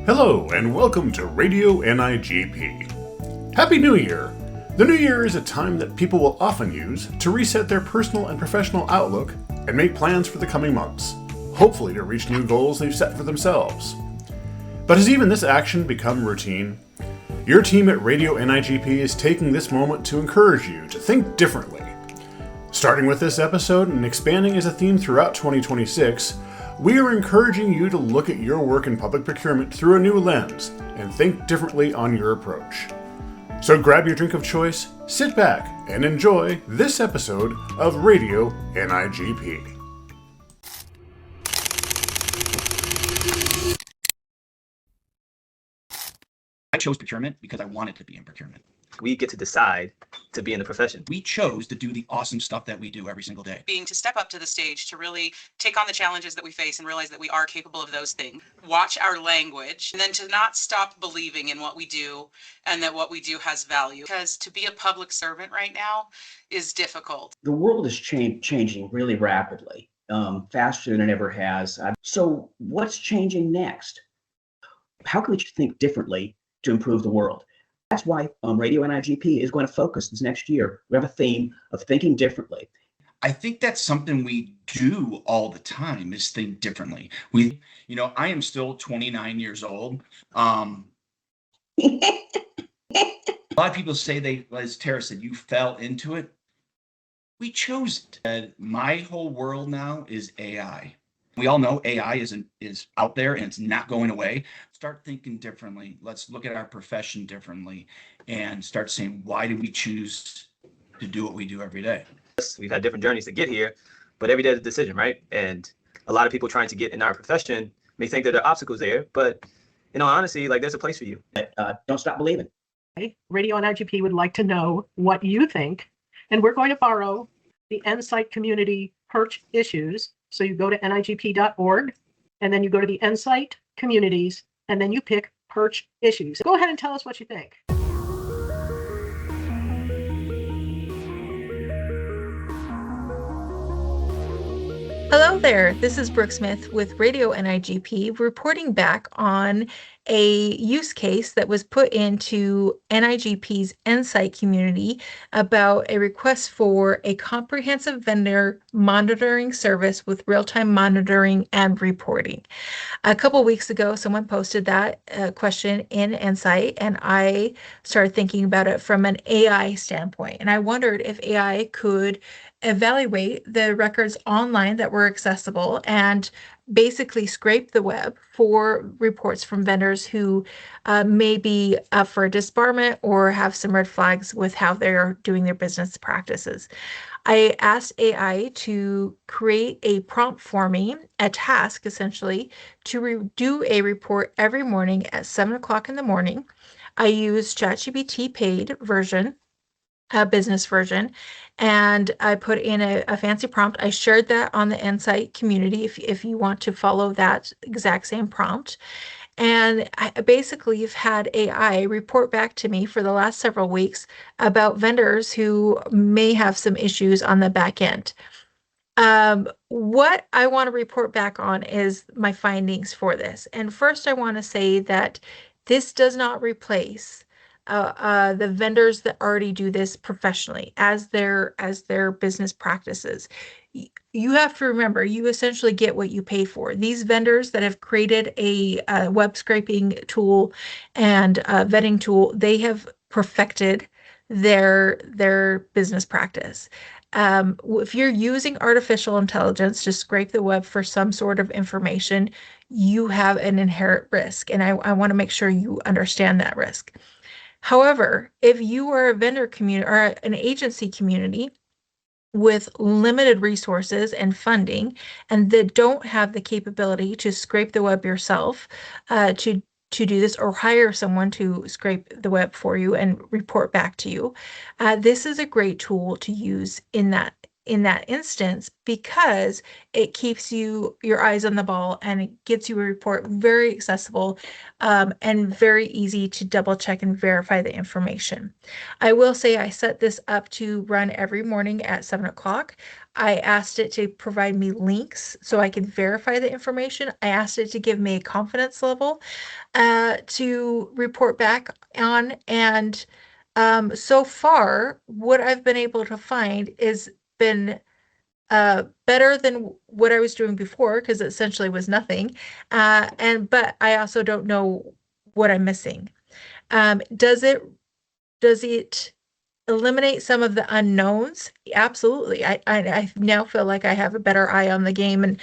Hello, and welcome to Radio NIGP. Happy New Year! The New Year is a time that people will often use to reset their personal and professional outlook and make plans for the coming months, hopefully to reach new goals they've set for themselves. But has even this action become routine? Your team at Radio NIGP is taking this moment to encourage you to think differently. Starting with this episode and expanding as a theme throughout 2026, we are encouraging you to look at your work in public procurement through a new lens and think differently on your approach. So grab your drink of choice, sit back, and enjoy this episode of Radio NIGP. I chose procurement because I wanted to be in procurement. We get to decide to be in the profession. We chose to do the awesome stuff that we do every single day. Being to step up to the stage, to really take on the challenges that we face and realize that we are capable of those things. Watch our language, and then to not stop believing in what we do and that what we do has value. Because to be a public servant right now is difficult. The world is changing really rapidly, faster than it ever has. So what's changing next? How can we think differently to improve the world? That's why Radio NIGP is going to focus this next year. We have a theme of thinking differently. I think that's something we do all the time is think differently. I am still 29 years old. A lot of people say as Tara said, you fell into it. We chose it. My whole world now is AI. We all know AI is out there and it's not going away. Start thinking differently. Let's look at our profession differently and start saying, why do we choose to do what we do every day? We've had different journeys to get here, but every day is a decision, right? And a lot of people trying to get in our profession may think that there are obstacles there, but in all honesty, there's a place for you. Don't stop believing. Radio NIGP would like to know what you think, and we're going to borrow the Insight Community Perch Issues. So you go to nigp.org, and then you go to the Insight Communities, and then you pick Perch Issues. Go ahead and tell us what you think. Hello there, this is Brooke Smith with Radio NIGP reporting back on a use case that was put into NIGP's Insight community about a request for a comprehensive vendor monitoring service with real-time monitoring and reporting. A couple weeks ago, someone posted that question in Insight, and I started thinking about it from an AI standpoint. And I wondered if AI could evaluate the records online that were accessible and basically scrape the web for reports from vendors who may be up for disbarment or have some red flags with how they're doing their business practices. I asked AI to create a prompt for me, a task essentially, to do a report every morning at 7 o'clock in the morning. I used ChatGPT paid version, a business version, and I put in a fancy prompt. I shared that on the Insight community if you want to follow that exact same prompt. And I basically have had AI report back to me for the last several weeks about vendors who may have some issues on the back end. What I want to report back on is my findings for this. And first, I want to say that this does not replace the vendors that already do this professionally as their business practices. You have to remember, you essentially get what you pay for. These vendors that have created a web scraping tool and a vetting tool, they have perfected their business practice. If you're using artificial intelligence to scrape the web for some sort of information, you have an inherent risk, and I want to make sure you understand that risk. However, if you are a vendor community or an agency community with limited resources and funding and that don't have the capability to scrape the web yourself to do this, or hire someone to scrape the web for you and report back to you, this is a great tool to use in that in that instance, because it keeps your eyes on the ball, and it gets you a report very accessible, and very easy to double check and verify the information. I will say I set this up to run every morning at 7 o'clock. I asked it to provide me links so I could verify the information. I asked it to give me a confidence level to report back on. And so far, what I've been able to find is been better than what I was doing before, because it essentially was nothing. But I also don't know what I'm missing. Does it eliminate some of the unknowns? Absolutely. I now feel like I have a better eye on the game and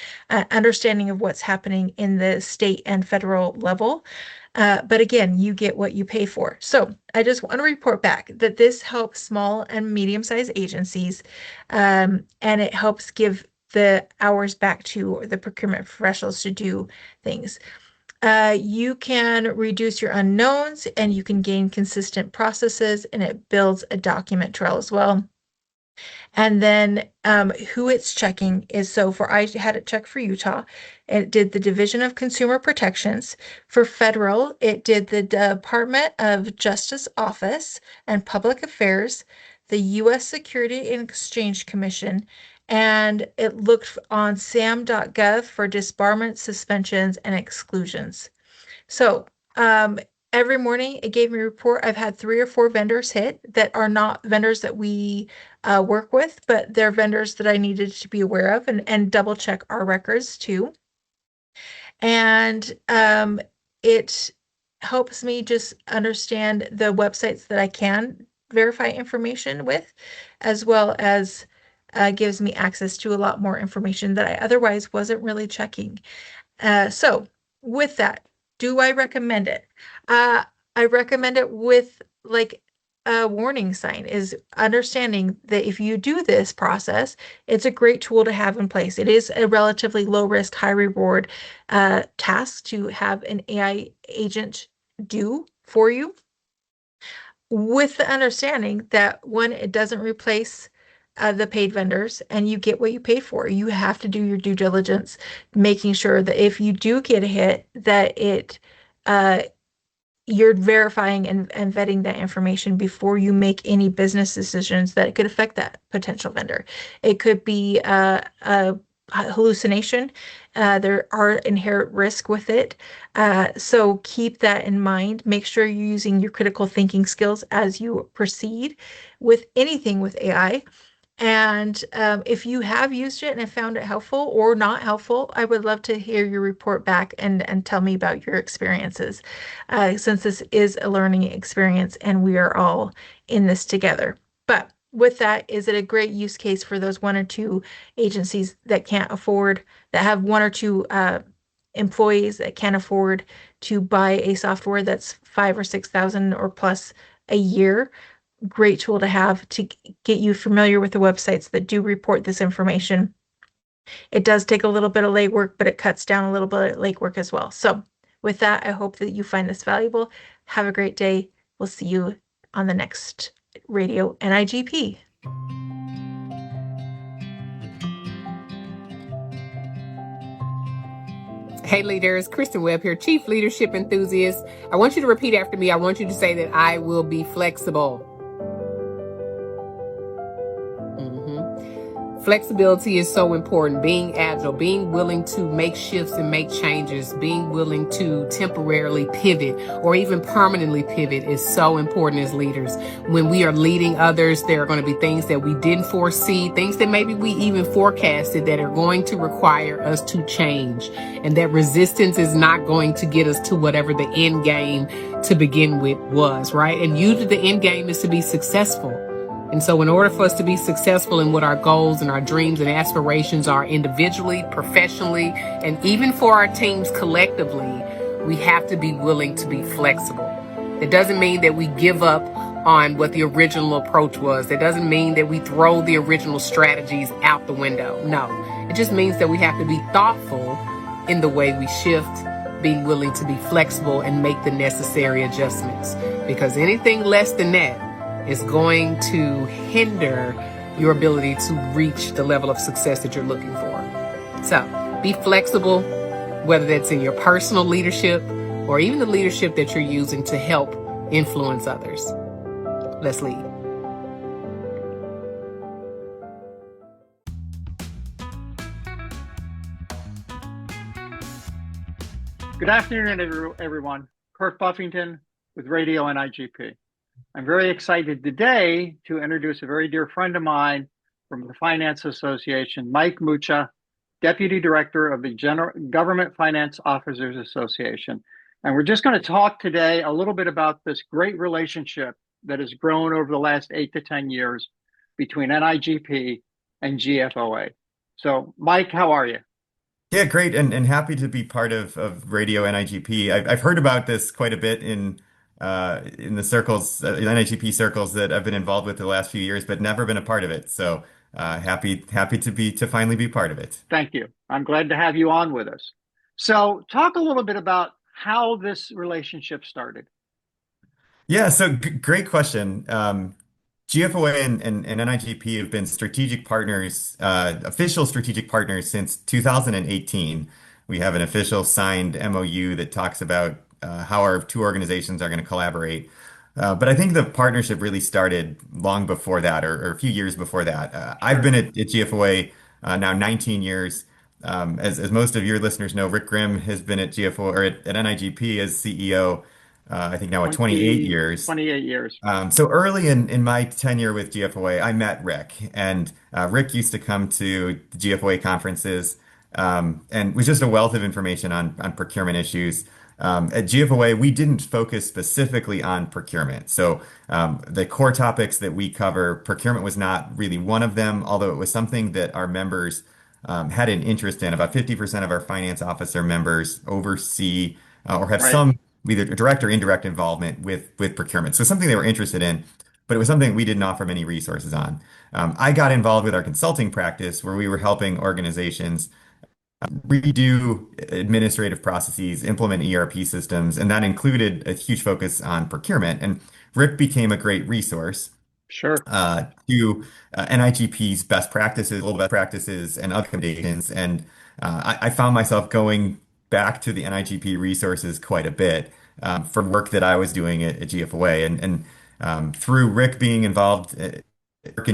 understanding of what's happening in the state and federal level. But again, you get what you pay for. So I just want to report back that this helps small and medium-sized agencies, and it helps give the hours back to the procurement professionals to do things. You can reduce your unknowns, and you can gain consistent processes, and it builds a document trail as well. And then who it's checking is, I had it checked for Utah. It did the Division of Consumer Protections. For federal, it did the Department of Justice Office and Public Affairs, the U.S. Security and Exchange Commission, and it looked on sam.gov for disbarment, suspensions, and exclusions. So every morning it gave me a report. I've had 3 or 4 vendors hit that are not vendors that we work with, but they're vendors that I needed to be aware of and double check our records too. And it helps me just understand the websites that I can verify information with, as well as gives me access to a lot more information that I otherwise wasn't really checking. So with that, do I recommend it? I recommend it with like a warning sign, is understanding that if you do this process, it's a great tool to have in place. It is a relatively low risk, high reward task to have an AI agent do for you, with the understanding that, one, it doesn't replace the paid vendors, and you get what you pay for. You have to do your due diligence, making sure that if you do get a hit, that you're verifying and vetting that information before you make any business decisions that could affect that potential vendor. It could be a hallucination. There are inherent risk with it. So keep that in mind. Make sure you're using your critical thinking skills as you proceed with anything with AI. And if you have used it and have found it helpful or not helpful, I would love to hear your report back and tell me about your experiences, since this is a learning experience and we are all in this together. But with that, is it a great use case for those 1 or 2 agencies that can't afford, that have 1 or 2 employees that can't afford to buy a software that's 5,000 or 6,000 or plus a year? Great tool to have to get you familiar with the websites that do report this information. It does take a little bit of legwork, but it cuts down a little bit of legwork as well. So with that, I hope that you find this valuable. Have a great day. We'll see you on the next Radio NIGP. Hey leaders, Kristen Webb here, Chief Leadership Enthusiast. I want you to repeat after me. I want you to say that I will be flexible. Flexibility is so important. Being agile, being willing to make shifts and make changes, being willing to temporarily pivot or even permanently pivot is so important as leaders. When we are leading others, there are going to be things that we didn't foresee, things that maybe we even forecasted that are going to require us to change. And that resistance is not going to get us to whatever the end game to begin with was, right? And usually the end game is to be successful. And so in order for us to be successful in what our goals and our dreams and aspirations are individually, professionally, and even for our teams collectively, we have to be willing to be flexible. It doesn't mean that we give up on what the original approach was. That doesn't mean that we throw the original strategies out the window. No, it just means that we have to be thoughtful in the way we shift, being willing to be flexible and make the necessary adjustments. Because anything less than that is going to hinder your ability to reach the level of success that you're looking for. So be flexible, whether that's in your personal leadership or even the leadership that you're using to help influence others. Let's lead. Good afternoon, everyone. Kirk Buffington with Radio NIGP. I'm very excited today to introduce a very dear friend of mine from the Finance Association, Mike Mucha, Deputy Director of the Government Finance Officers Association. And we're just going to talk today a little bit about this great relationship that has grown over the last 8 to 10 years between NIGP and GFOA. So, Mike, how are you? Yeah, great, and happy to be part of Radio NIGP. I've heard about this quite a bit in the circles, NIGP circles that I've been involved with the last few years, but never been a part of it. So happy to finally be part of it. Thank you. I'm glad to have you on with us. So talk a little bit about how this relationship started. Yeah, so great question. GFOA and NIGP have been strategic partners, official strategic partners since 2018. We have an official signed MOU that talks about how our two organizations are going to collaborate. But I think the partnership really started long before that, or a few years before that. I've been at GFOA now 19 years. As most of your listeners know, Rick Grimm has been at GFOA or at NIGP as CEO. I think now at 28 years. 28 years. So early in my tenure with GFOA, I met Rick, and Rick used to come to the GFOA conferences and was just a wealth of information on procurement issues. At GFOA, we didn't focus specifically on procurement. So the core topics that we cover, procurement was not really one of them, although it was something that our members had an interest in. About 50% of our finance officer members oversee or have some either direct or indirect involvement with procurement. So something they were interested in, but it was something we didn't offer many resources on. I got involved with our consulting practice where we were helping organizations redo administrative processes, implement ERP systems, and that included a huge focus on procurement. And Rick became a great resource to NIGP's best practices, global best practices, and other recommendations. And I found myself going back to the NIGP resources quite a bit for work that I was doing at GFOA. And through Rick being involved and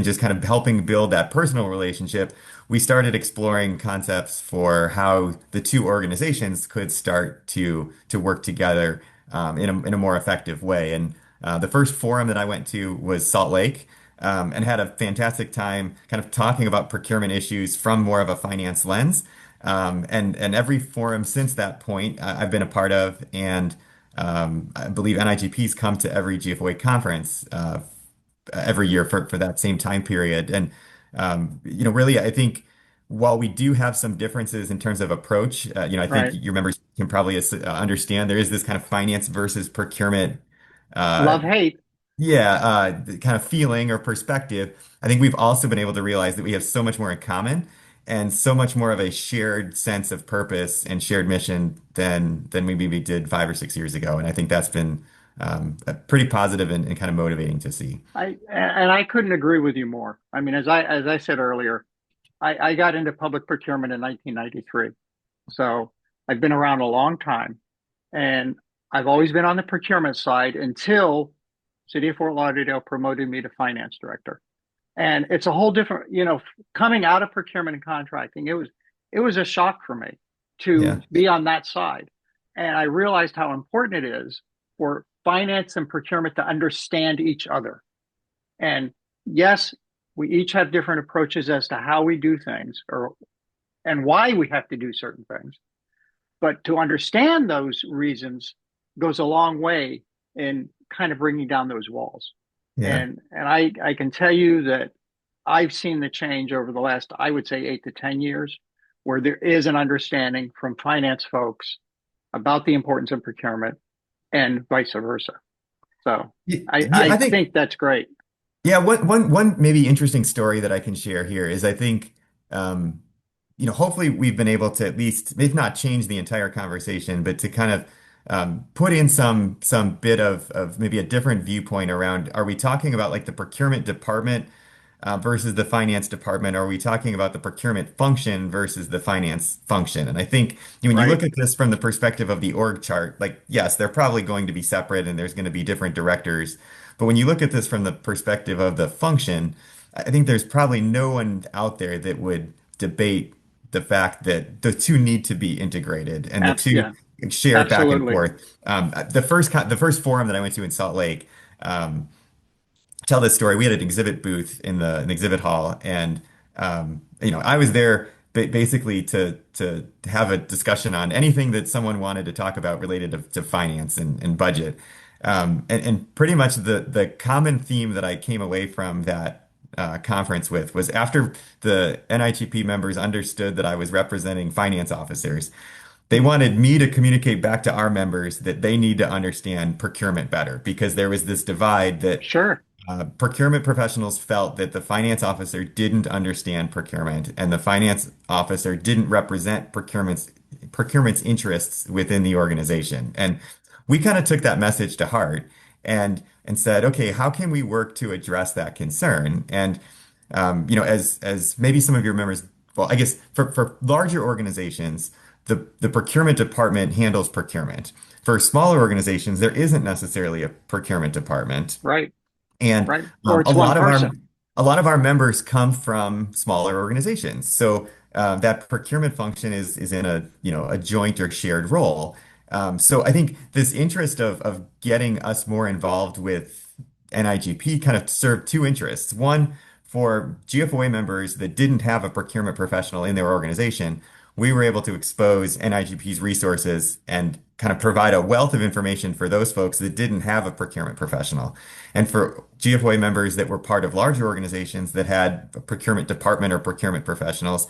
just kind of helping build that personal relationship, we started exploring concepts for how the two organizations could start to work together in a more effective way. And the first forum that I went to was Salt Lake, and had a fantastic time kind of talking about procurement issues from more of a finance lens. And every forum since that point I've been a part of, and I believe NIGP's come to every GFOA conference every year for that same time period. And really, I think while we do have some differences in terms of approach, I think your members can probably understand there is this kind of finance versus procurement love-hate. Yeah, kind of feeling or perspective. I think we've also been able to realize that we have so much more in common and so much more of a shared sense of purpose and shared mission than we maybe did 5 or 6 years ago. And I think that's been pretty positive and kind of motivating to see. I couldn't agree with you more. I mean, as I said earlier, I got into public procurement in 1993. So I've been around a long time, and I've always been on the procurement side until City of Fort Lauderdale promoted me to finance director. And it's a whole different, coming out of procurement and contracting, it was a shock for me to be on that side. And I realized how important it is for finance and procurement to understand each other. And yes, we each have different approaches as to how we do things and why we have to do certain things. But to understand those reasons goes a long way in kind of bringing down those walls. Yeah. And I can tell you that I've seen the change over the last, I would say, 8 to 10 years, where there is an understanding from finance folks about the importance of procurement and vice versa. So I think that's great. Yeah, one maybe interesting story that I can share here is I think hopefully we've been able to at least, if not change the entire conversation, but to kind of put in some bit of maybe a different viewpoint around, are we talking about like the procurement department versus the finance department? Or are we talking about the procurement function versus the finance function? And I think when you Right. look at this from the perspective of the org chart, like, yes, they're probably going to be separate and there's going to be different directors. But when you look at this from the perspective of the function, I think there's probably no one out there that would debate the fact that the two need to be integrated and the two Yeah, share back and absolutely. forth. The first forum that I went to in Salt Lake, um, tell this story. We had an exhibit booth in the exhibit hall, and I was there basically to have a discussion on anything that someone wanted to talk about related to finance and budget. And pretty much the common theme that I came away from that conference with was after the NIGP members understood that I was representing finance officers, they wanted me to communicate back to our members that they need to understand procurement better because there was this divide that Sure. procurement professionals felt that the finance officer didn't understand procurement and the finance officer didn't represent procurement's interests within the organization. And we kind of took that message to heart and said, okay, how can we work to address that concern? And as maybe some of your members, well, I guess for larger organizations, the procurement department handles procurement. For smaller organizations, there isn't necessarily a procurement department. Right. And Right. Or a it's one lot of our person. a lot of our members come from smaller organizations. So that procurement function is in a joint or shared role. So I think this interest of getting us more involved with NIGP kind of served two interests. One, for GFOA members that didn't have a procurement professional in their organization, we were able to expose NIGP's resources and kind of provide a wealth of information for those folks that didn't have a procurement professional. And for GFOA members that were part of larger organizations that had a procurement department or procurement professionals,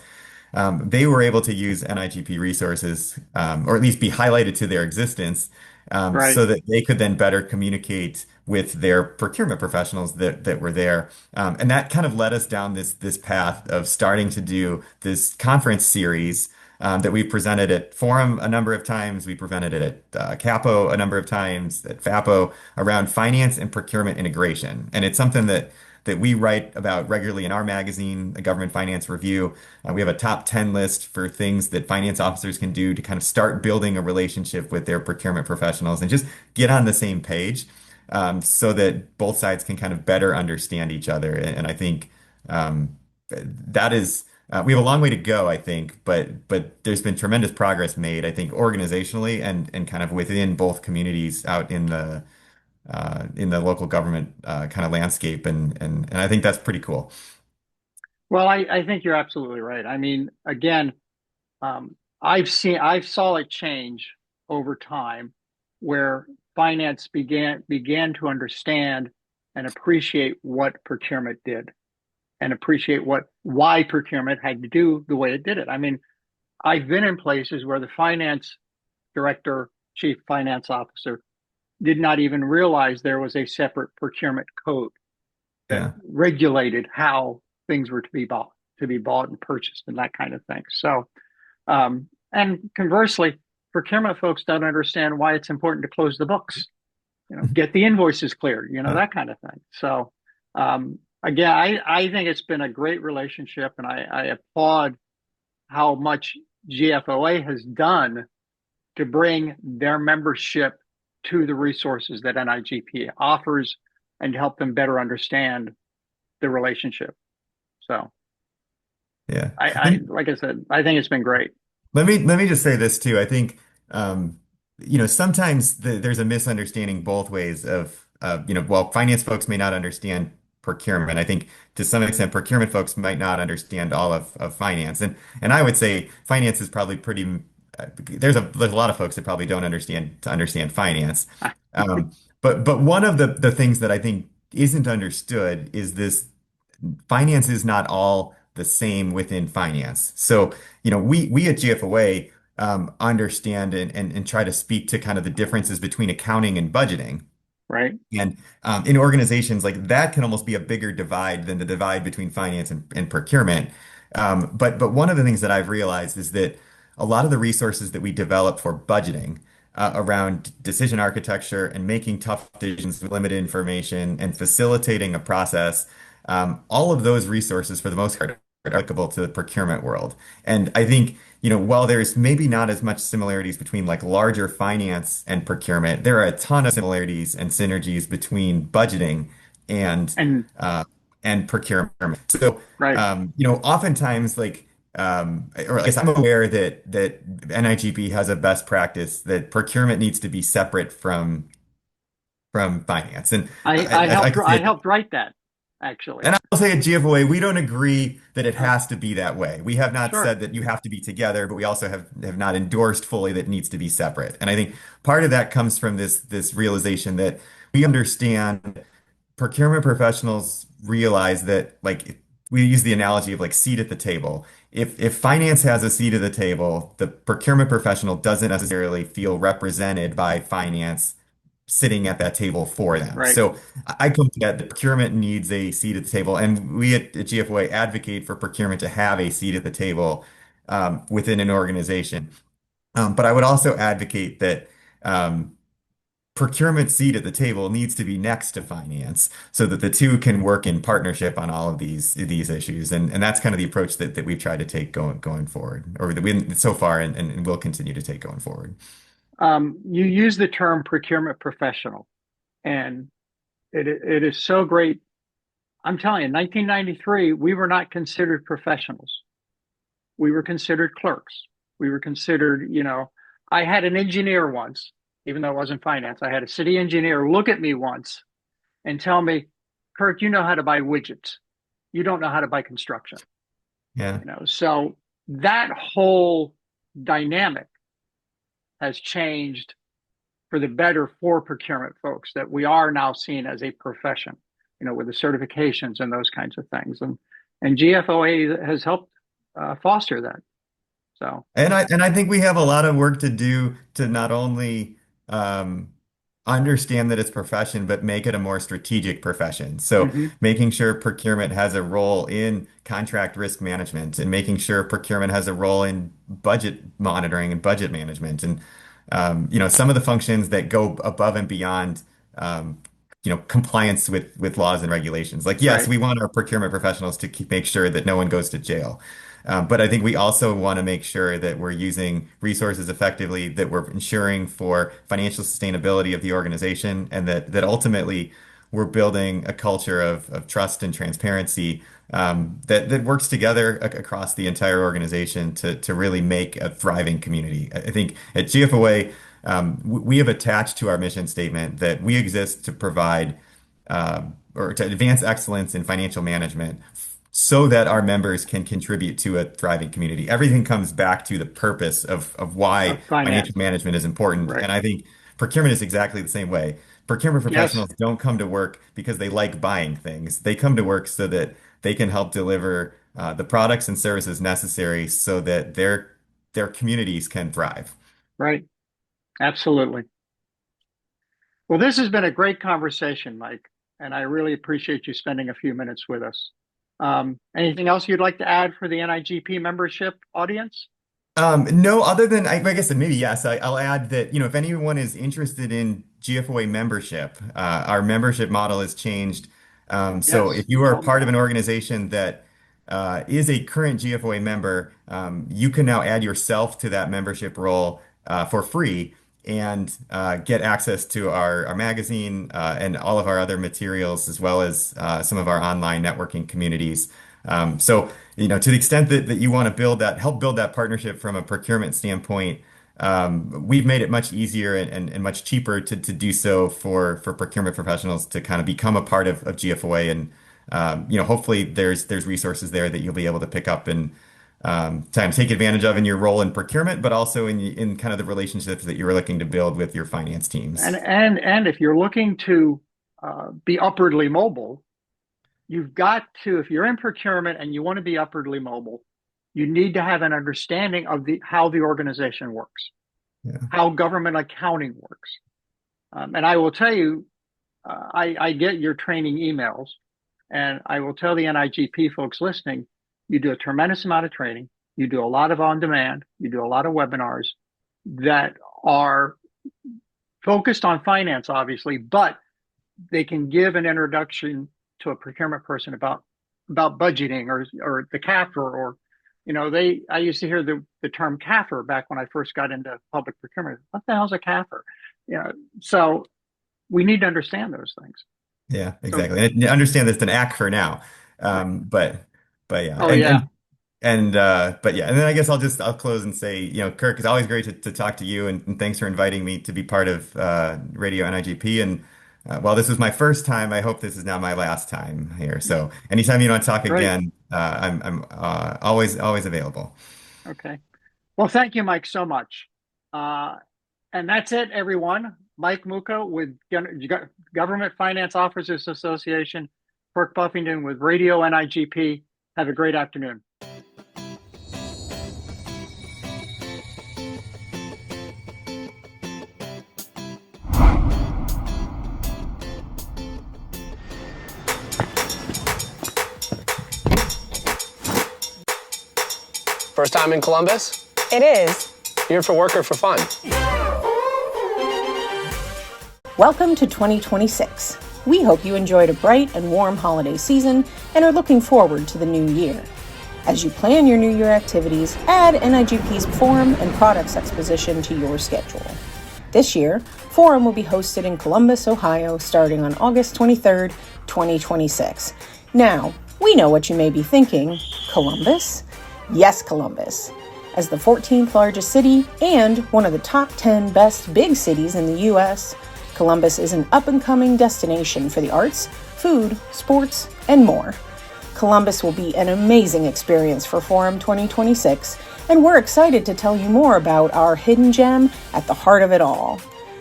they were able to use NIGP resources, or at least be highlighted to their existence, Right. so that they could then better communicate with their procurement professionals that were there. And that kind of led us down this path of starting to do this conference series that we presented at Forum a number of times. We presented it at Capo a number of times, at FAPO, around finance and procurement integration. And it's something that we write about regularly in our magazine, the Government Finance Review. We have a top 10 list for things that finance officers can do to kind of start building a relationship with their procurement professionals and just get on the same page, so that both sides can kind of better understand each other. And I think that is, we have a long way to go, I think, but there's been tremendous progress made, I think, organizationally and kind of within both communities out in the local government kind of landscape, and I think that's pretty cool. Well, I think you're absolutely right. I mean, again, I saw it change over time where finance began to understand and appreciate what procurement did and appreciate why procurement had to do the way it did it. I mean, I've been in places where the finance director, chief finance officer did not even realize there was a separate procurement code that Yeah, regulated how things were to be bought and purchased and that kind of thing. So, and conversely, procurement folks don't understand why it's important to close the books, get the invoices cleared, uh, that kind of thing. So, again, I think it's been a great relationship, and I applaud how much GFOA has done to bring their membership to the resources that NIGP offers and help them better understand the relationship. So yeah. I like I said, I think it's been great. Let me just say this too. I think sometimes there's a misunderstanding both ways of well, finance folks may not understand procurement. I think to some extent procurement folks might not understand all of finance. And I would say finance is probably pretty there's a lot of folks that probably don't understand finance. But one of the things that I think isn't understood is this: finance is not all the same within finance. So, we at GFOA understand and try to speak to kind of the differences between accounting and budgeting. Right. And in organizations like that can almost be a bigger divide than the divide between finance and procurement. But one of the things that I've realized is that a lot of the resources that we develop for budgeting around decision architecture and making tough decisions with limited information and facilitating a process, all of those resources, for the most part, are applicable to the procurement world. And I think, while there's maybe not as much similarities between like larger finance and procurement, there are a ton of similarities and synergies between budgeting and And uh, and procurement. So, right. oftentimes, or I guess I'm aware that NIGP has a best practice that procurement needs to be separate from finance. And I can I say, helped write that actually. and I'll say at GFOA, we don't agree that it Oh, has to be that way. We have not sure. said that you have to be together, but we also have not endorsed fully that it needs to be separate. And I think part of that comes from this realization that we understand procurement professionals realize that, like, we use the analogy of like seat at the table. If finance has a seat at the table, the procurement professional doesn't necessarily feel represented by finance sitting at that table for them. Right. So I come to that procurement needs a seat at the table, and we at GFOA advocate for procurement to have a seat at the table within an organization. But I would also advocate that procurement seat at the table needs to be next to finance so that the two can work in partnership on all of these issues. And that's kind of the approach that we've tried to take going forward, or that we so far and will continue to take going forward. You use the term procurement professional, and it is so great. I'm telling you, in 1993, we were not considered professionals. We were considered clerks. We were considered, I had an engineer once, even though it wasn't finance. I had a city engineer look at me once and tell me, Kurt, you know how to buy widgets. You don't know how to buy construction. Yeah. So that whole dynamic has changed for the better for procurement folks, that we are now seen as a profession, with the certifications and those kinds of things. And GFOA has helped foster that. So, And I think we have a lot of work to do to not only um, understand that it's profession, but make it a more strategic profession. So mm-hmm, making sure procurement has a role in contract risk management, and making sure procurement has a role in budget monitoring and budget management, and some of the functions that go above and beyond um, compliance with laws and regulations. Like, yes, right, we want our procurement professionals to make sure that no one goes to jail. But I think we also want to make sure that we're using resources effectively, that we're ensuring for financial sustainability of the organization, and that ultimately we're building a culture of trust and transparency that works together across the entire organization to really make a thriving community. I think at GFOA, we have attached to our mission statement that we exist to provide or to advance excellence in financial management so that our members can contribute to a thriving community. Everything comes back to the purpose of why finance, financial management is important. right. And I think procurement is exactly the same way. Procurement Yes, professionals don't come to work because they like buying things. They come to work so that they can help deliver the products and services necessary so that their communities can thrive. right. Absolutely. Well, this has been a great conversation, Mike, and I really appreciate you spending a few minutes with us. Anything else you'd like to add for the NIGP membership audience? No, other than I guess that maybe yes, I'll add that, if anyone is interested in GFOA membership, our membership model has changed. So Yes, if you you are told me part of that. an organization that is a current GFOA member, you can now add yourself to that membership role for free, and get access to our magazine and all of our other materials, as well as some of our online networking communities. So, to the extent that you want to help build that partnership from a procurement standpoint, we've made it much easier and much cheaper to do so for procurement professionals to kind of become a part of GFOA. And, hopefully there's resources there that you'll be able to pick up and take advantage of in your role in procurement, but also in kind of the relationships that you're looking to build with your finance teams. And if you're looking to be upwardly mobile, you've got to, if you're in procurement and you want to be upwardly mobile, you need to have an understanding of how the organization works, Yeah. how government accounting works. And I will tell you, I get your training emails, and I will tell the NIGP folks listening, you do a tremendous amount of training. You do a lot of on demand. You do a lot of webinars that are focused on finance, obviously, but they can give an introduction to a procurement person about budgeting or the CAFR or I used to hear the term CAFR back when I first got into public procurement. What the hell's a CAFR? So we need to understand those things. Yeah, So, exactly. And I understand that's an act for now. right. But yeah. Oh yeah. But yeah, and then I guess I'll close and say, Kirk, it's always great to talk to you, and thanks for inviting me to be part of Radio NIGP. And while this was my first time, I hope this is not my last time here. So anytime you want to talk Great. again, I'm always available. Okay. Well, thank you, Mike, so much. And that's it, everyone. Mike Muka with Government Finance Officers Association, Kirk Buffington with Radio NIGP. Have a great afternoon. First time in Columbus? It is. Here for work or for fun? Welcome to 2026. We hope you enjoyed a bright and warm holiday season and are looking forward to the new year. As you plan your new year activities, add NIGP's Forum and Products Exposition to your schedule. This year, Forum will be hosted in Columbus, Ohio, starting on August 23rd, 2026. Now, we know what you may be thinking. Columbus? Yes, Columbus. As the 14th largest city and one of the top 10 best big cities in the U.S., Columbus is an up-and-coming destination for the arts, food, sports, and more. Columbus will be an amazing experience for Forum 2026, and we're excited to tell you more about our hidden gem at the heart of it all.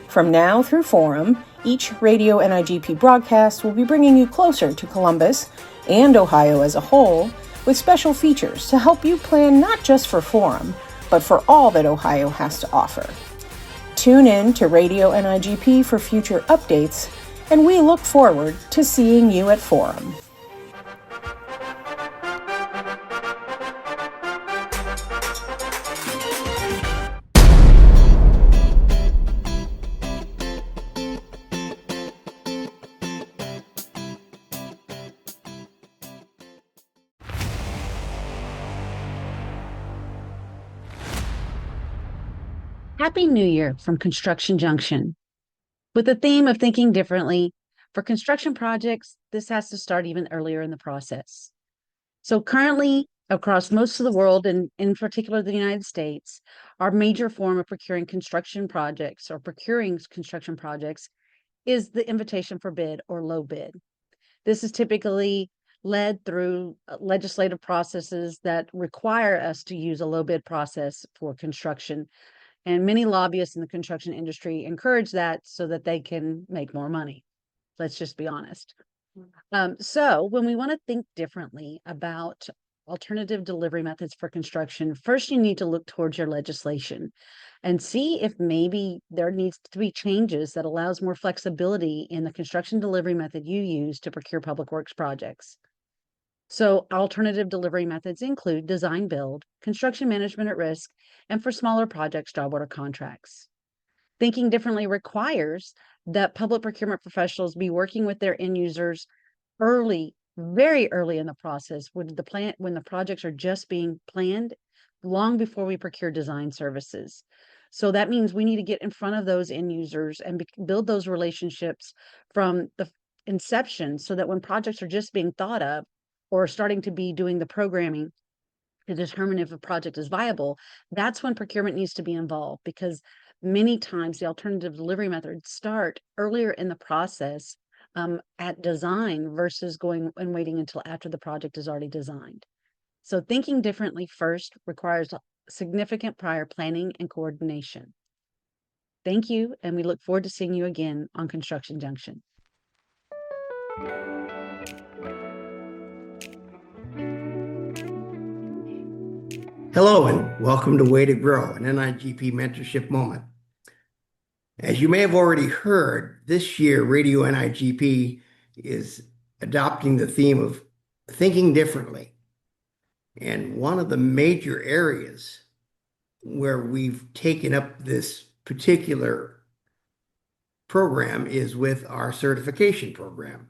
From now through Forum, each Radio NIGP broadcast will be bringing you closer to Columbus and Ohio as a whole, with special features to help you plan not just for Forum, but for all that Ohio has to offer. Tune in to Radio NIGP for future updates, and we look forward to seeing you at Forum. Happy New Year from Construction Junction. With the theme of thinking differently, for construction projects, this has to start even earlier in the process. So currently, across most of the world, and in particular the United States, our major form of procuring construction projects is the invitation for bid or low bid. This is typically led through legislative processes that require us to use a low bid process for construction. And many lobbyists in the construction industry encourage that so that they can make more money. Let's just be honest. So when we want to think differently about alternative delivery methods for construction, first you need to look towards your legislation and see if maybe there needs to be changes that allows more flexibility in the construction delivery method you use to procure public works projects. So alternative delivery methods include design build, construction management at risk, and for smaller projects, job order contracts. Thinking differently requires that public procurement professionals be working with their end users early, very early in the process when the projects are just being planned, long before we procure design services. So that means we need to get in front of those end users and build those relationships from the inception so that when projects are just being thought of, or starting to be doing the programming to determine if a project is viable, that's when procurement needs to be involved, because many times the alternative delivery methods start earlier in the process at design versus going and waiting until after the project is already designed. So thinking differently first requires significant prior planning and coordination. Thank you, and we look forward to seeing you again on Construction Junction. Hello and welcome to Way to Grow, an NIGP mentorship moment. As you may have already heard, this year Radio NIGP is adopting the theme of thinking differently. And one of the major areas where we've taken up this particular program is with our certification program.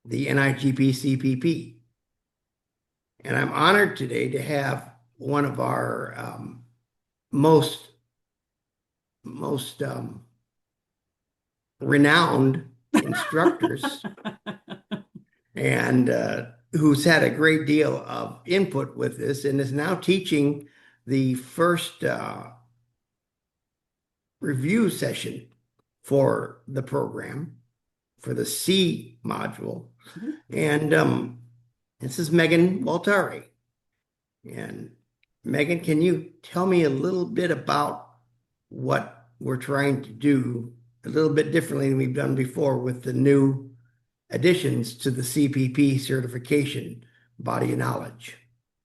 the NIGP CPP. And I'm honored today to have one of our most renowned instructors and who's had a great deal of input with this and is now teaching the first review session for the program for the C module. And this is Megan Waltari. And Megan, can you tell me a little bit about what we're trying to do a little bit differently than we've done before with the new additions to the CPP certification body of knowledge?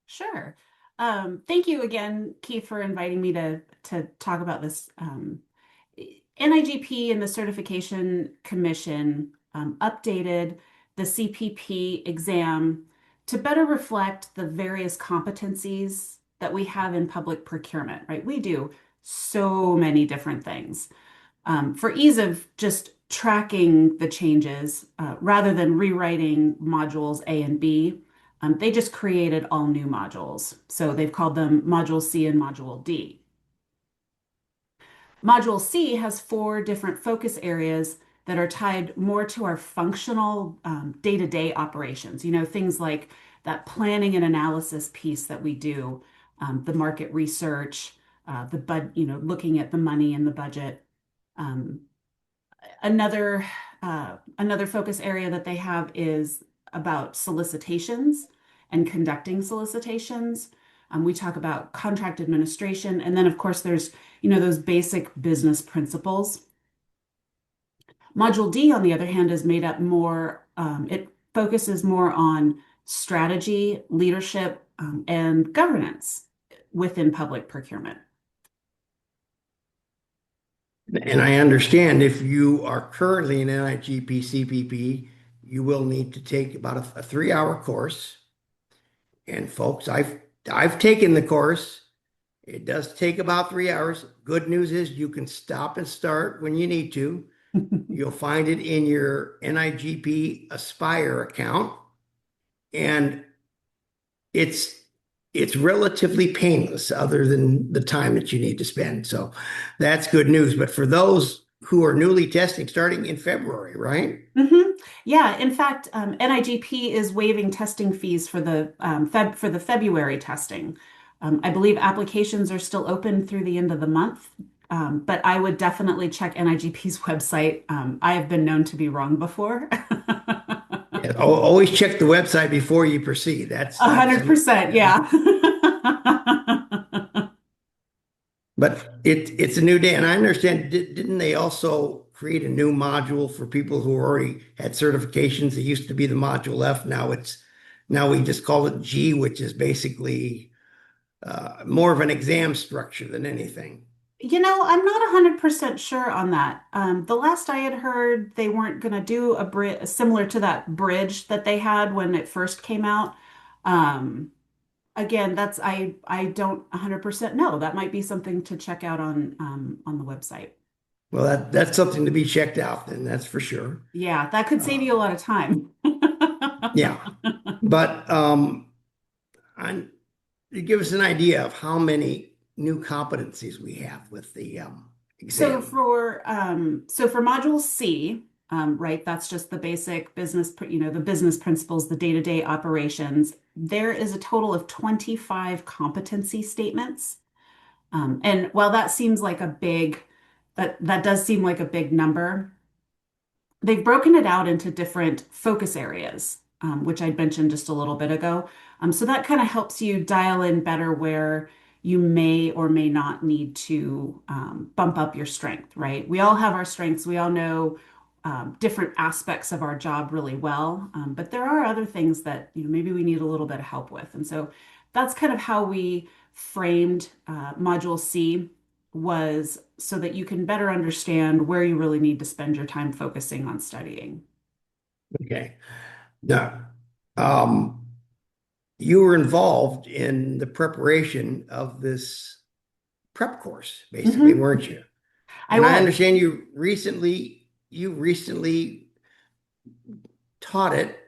Sure. Thank you again, Keith, for inviting me to talk about this. NIGP and the Certification Commission updated the CPP exam to better reflect the various competencies that we have in public procurement, right? We do so many different things. For ease of just tracking the changes, rather than rewriting modules A and B, they just created all new modules. So they've called them Module C and Module D. Module C has 4 different focus areas that are tied more to our functional day-to-day operations. You know, things like that planning and analysis piece that we do, the market research, looking at the money in the budget. Another focus area that they have is about solicitations and conducting solicitations. We talk about contract administration, and then of course there's those basic business principles. Module D, on the other hand, is made up more. It focuses more on strategy, leadership, and governance within public procurement. And I understand if you are currently in NIGP CPP, you will need to take about a 3-hour course. And folks, I've taken the course. It does take about 3 hours. Good news is you can stop and start when you need to. You'll find it in your NIGP Aspire account. And it's relatively painless other than the time that you need to spend. So that's good news. But for those who are newly testing, starting in February, right? Mm-hmm. Yeah, in fact, NIGP is waiving testing fees for the February testing. I believe applications are still open through the end of the month, but I would definitely check NIGP's website. I have been known to be wrong before. Yeah, always check the website before you proceed. That's 100%, yeah. But it's a new day, and I understand. Didn't they also create a new module for people who already had certifications? It used to be the module F. Now we just call it G, which is basically more of an exam structure than anything. I'm not 100% sure on that. The last I had heard, they weren't going to do a bridge similar to that bridge that they had when it first came out. Again, I don't 100% know. That might be something to check out on the website. Well, that's something to be checked out, then, that's for sure. Yeah, that could save you a lot of time. Yeah, but give us an idea of how many new competencies we have with the exam. So for module C, right, that's just the basic business, the business principles, the day-to-day operations. There is a total of 25 competency statements. And while that seems like that does seem like a big number, they've broken it out into different focus areas, which I mentioned just a little bit ago. So that kind of helps you dial in better where you may or may not need to bump up your strength, right? We all have our strengths. We all know different aspects of our job really well, but there are other things that maybe we need a little bit of help with. And so that's kind of how we framed Module C, was so that you can better understand where you really need to spend your time focusing on studying. Okay. Now, you were involved in the preparation of this prep course, basically, weren't you? And I understand you recently taught it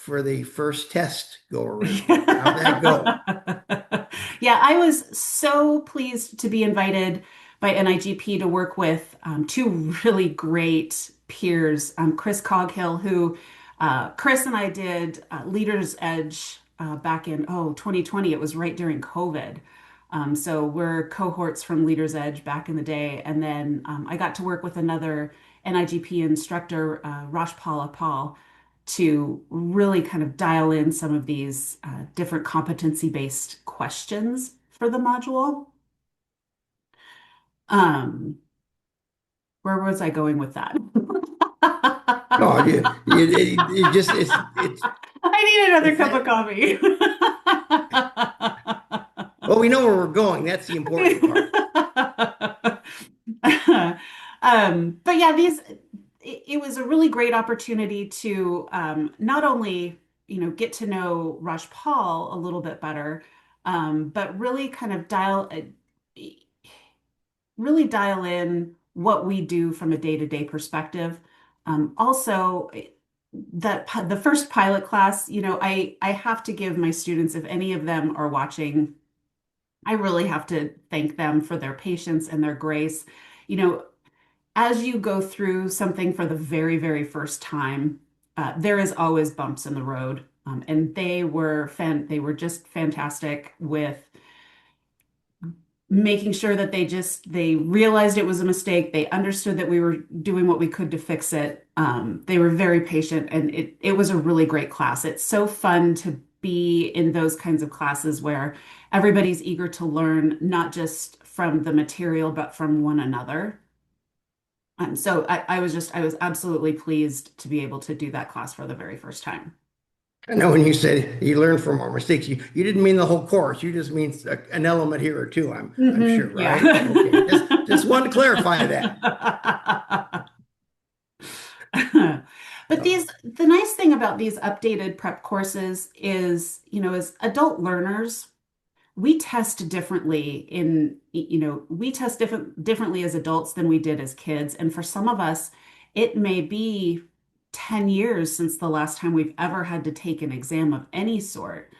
for the first test go around? How'd that go? Yeah, I was so pleased to be invited by NIGP to work with two really great peers, Chris Coghill, who Chris and I did Leaders Edge back in 2020. It was right during COVID. So we're cohorts from Leaders Edge back in the day. And then I got to work with another NIGP instructor, Rajpala Paul, to really kind of dial in some of these different competency-based questions for the module. Where was I going with that? No, you just it's. I need another cup of coffee. Well, we know where we're going. That's the important part. But yeah, it was a really great opportunity to not only get to know Rajpal a little bit better, but really kind of dial in what we do from a day-to-day perspective. Also, that the first pilot class, I have to give my students, if any of them are watching, I really have to thank them for their patience and their grace. As you go through something for the very, very first time, there is always bumps in the road. And they were just fantastic with making sure that they realized it was a mistake. They understood that we were doing what we could to fix it. They were very patient, and it was a really great class. It's so fun to be in those kinds of classes where everybody's eager to learn, not just from the material, but from one another. So I was absolutely pleased to be able to do that class for the very first time. I know when you said you learn from our mistakes, you didn't mean the whole course. You just mean an element here or two, I'm sure, right? Yeah. Okay. Just wanted to clarify that. But the nice thing about these updated prep courses is, as adult learners, we test differently differently as adults than we did as kids. And for some of us, it may be 10 years since the last time we've ever had to take an exam of any sort.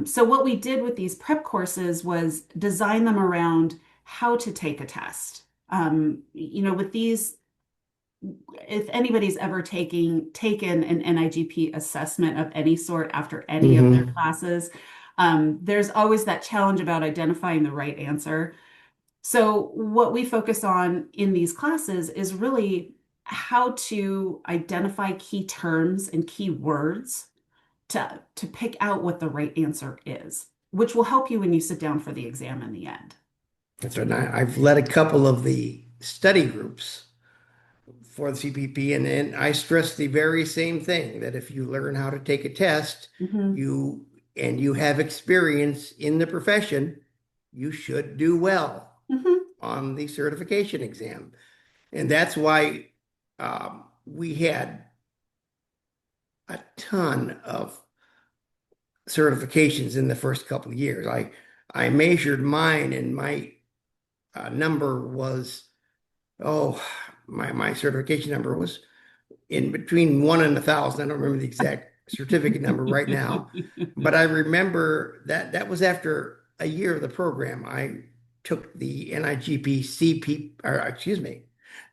So what we did with these prep courses was design them around how to take a test. With these, if anybody's ever taken an NIGP assessment of any sort after any of their classes, there's always that challenge about identifying the right answer. So what we focus on in these classes is really how to identify key terms and key words to pick out what the right answer is, which will help you when you sit down for the exam in the end. That's right. I've led a couple of the study groups for the CPP, and then I stress the very same thing, that if you learn how to take a test, you have experience in the profession, you should do well on the certification exam. And that's why we had a ton of certifications in the first couple of years. I measured mine, and my number was, my certification number was in between 1 and 1,000. I don't remember the exact certificate number right now, but I remember that was after a year of the program. I took the NIGP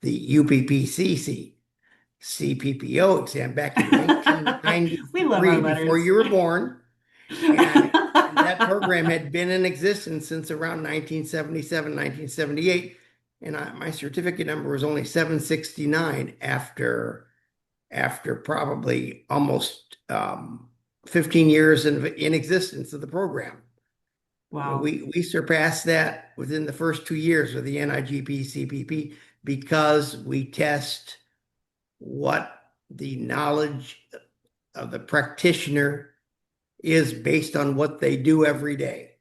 the UPPCC CPPO exam back in 1993, We love our letters. before you were born. And that program had been in existence since around 1977, 1978. And my certificate number was only 769 after probably almost 15 years in existence of the program. Wow. We surpassed that within the first 2 years of the NIGP CPP, because we test what the knowledge of the practitioner is based on what they do every day.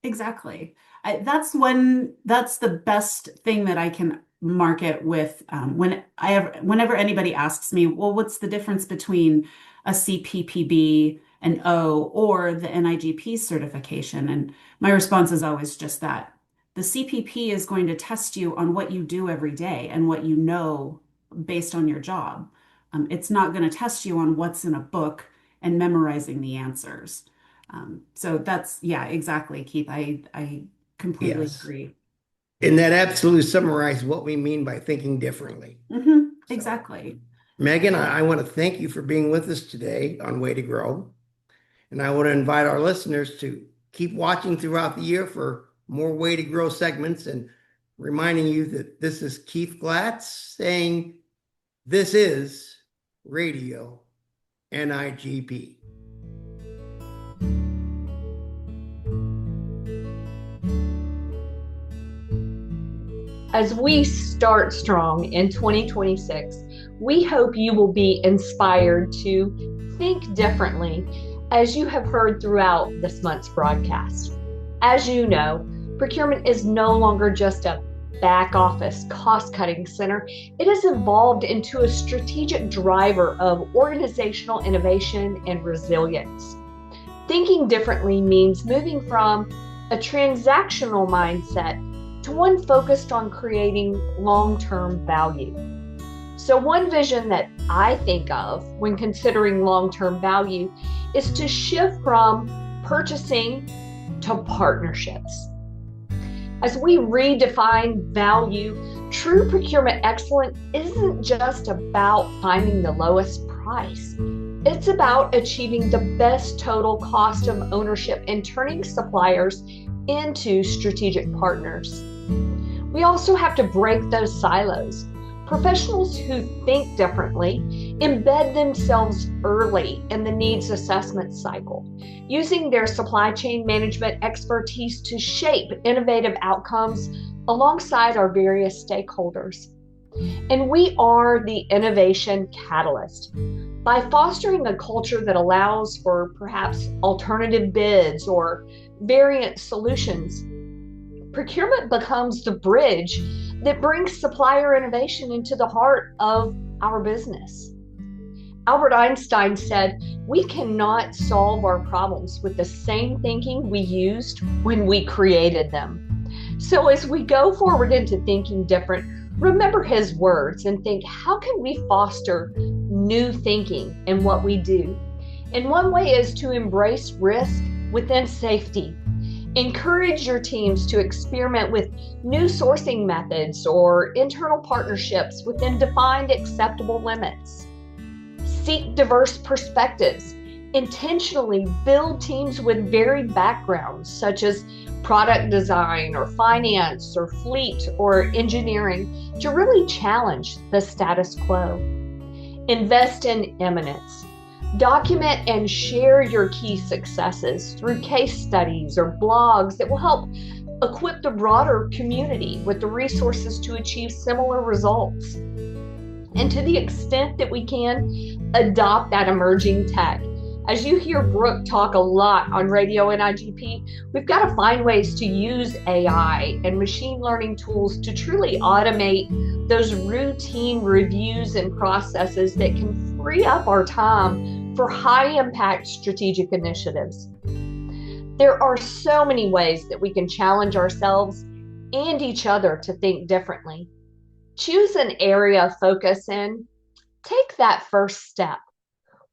Exactly. That's the best thing that I can market with whenever anybody asks me, well, what's the difference between a CPPB, an O, or the NIGP certification? And my response is always just that. The CPP is going to test you on what you do every day and what you know based on your job. It's not going to test you on what's in a book and memorizing the answers. So that's, yeah, exactly, Keith. I completely Yes. agree. And that absolutely summarizes what we mean by thinking differently. Exactly. Megan, I want to thank you for being with us today on Way to Grow. And I want to invite our listeners to keep watching throughout the year for more Way to Grow segments, and reminding you that this is Keith Glatz saying this is Radio NIGP. As we start strong in 2026, we hope you will be inspired to think differently, as you have heard throughout this month's broadcast. As you know, procurement is no longer just a back office cost-cutting center. It has evolved into a strategic driver of organizational innovation and resilience. Thinking differently means moving from a transactional mindset to one focused on creating long-term value. So one vision that I think of when considering long-term value is to shift from purchasing to partnerships. As we redefine value, true procurement excellence isn't just about finding the lowest price. It's about achieving the best total cost of ownership and turning suppliers into strategic partners. We also have to break those silos. Professionals who think differently embed themselves early in the needs assessment cycle, using their supply chain management expertise to shape innovative outcomes alongside our various stakeholders. And we are the innovation catalyst. By fostering a culture that allows for perhaps alternative bids or variant solutions, procurement becomes the bridge that brings supplier innovation into the heart of our business. Albert Einstein said, "We cannot solve our problems with the same thinking we used when we created them." So as we go forward into thinking different, remember his words and think, how can we foster new thinking in what we do? And one way is to embrace risk within safety. Encourage your teams to experiment with new sourcing methods or internal partnerships within defined acceptable limits. Seek diverse perspectives. Intentionally build teams with varied backgrounds, such as product design or finance or fleet or engineering, to really challenge the status quo. Invest in eminence. Document and share your key successes through case studies or blogs that will help equip the broader community with the resources to achieve similar results. And to the extent that we can, adopt that emerging tech. As you hear Brooke talk a lot on Radio NIGP, we've got to find ways to use AI and machine learning tools to truly automate those routine reviews and processes that can free up our time for high-impact strategic initiatives. There are so many ways that we can challenge ourselves and each other to think differently. Choose an area of focus and take that first step.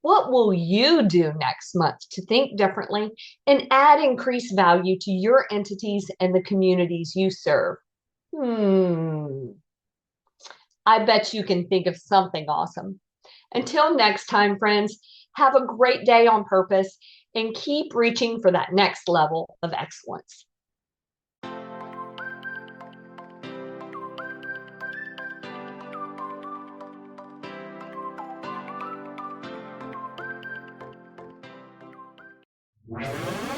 What will you do next month to think differently and add increased value to your entities and the communities you serve? I bet you can think of something awesome. Until next time, friends, have a great day on purpose and keep reaching for that next level of excellence. Wow.